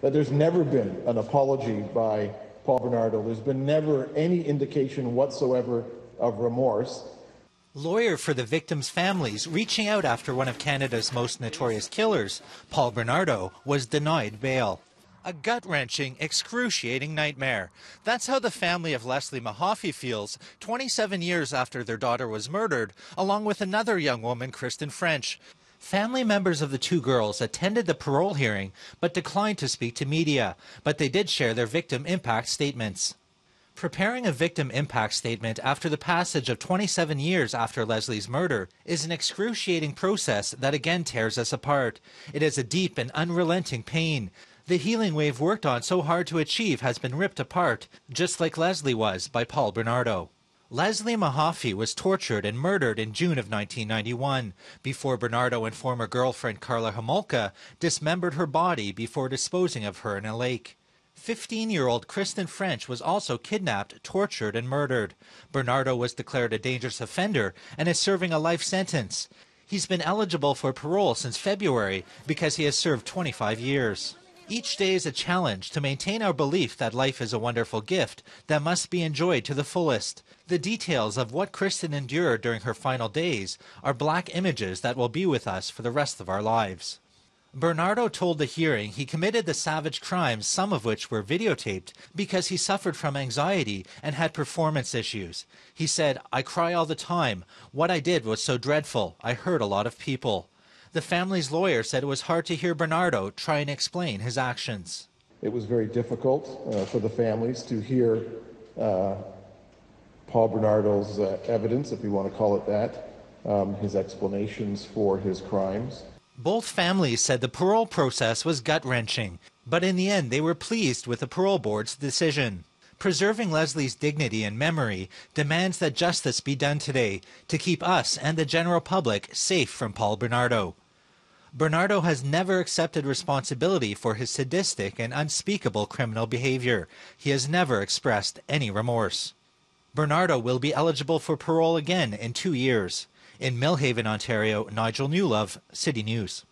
that there's never been an apology by Paul Bernardo. There's been never any indication whatsoever of remorse. Lawyer for the victims' families reaching out after one of Canada's most notorious killers, Paul Bernardo, was denied bail. A gut-wrenching, excruciating nightmare. That's how the family of Leslie Mahaffey feels 27 years after their daughter was murdered, along with another young woman, Kristen French. Family members of the two girls attended the parole hearing but declined to speak to media, but they did share their victim impact statements. Preparing a victim impact statement after the passage of 27 years after Leslie's murder is an excruciating process that again tears us apart. It is a deep and unrelenting pain. The healing we've worked on so hard to achieve has been ripped apart, just like Leslie was by Paul Bernardo. Leslie Mahaffey was tortured and murdered in June of 1991, before Bernardo and former girlfriend Karla Homolka dismembered her body before disposing of her in a lake. 15-year-old Kristen French was also kidnapped, tortured, and murdered. Bernardo was declared a dangerous offender and is serving a life sentence. He's been eligible for parole since February because he has served 25 years. Each day is a challenge to maintain our belief that life is a wonderful gift that must be enjoyed to the fullest. The details of what Kristen endured during her final days are black images that will be with us for the rest of our lives. Bernardo told the hearing he committed the savage crimes, some of which were videotaped, because he suffered from anxiety and had performance issues. He said, "I cry all the time. What I did was so dreadful. I hurt a lot of people." The family's lawyer said it was hard to hear Bernardo try and explain his actions. It was very difficult for the families to hear Paul Bernardo's evidence, if you want to call it that, his explanations for his crimes. Both families said the parole process was gut-wrenching, but in the end they were pleased with the parole board's decision. Preserving Leslie's dignity and memory demands that justice be done today to keep us and the general public safe from Paul Bernardo. Bernardo has never accepted responsibility for his sadistic and unspeakable criminal behavior. He has never expressed any remorse. Bernardo will be eligible for parole again in 2 years. In Millhaven, Ontario, Nigel Newlove, City News.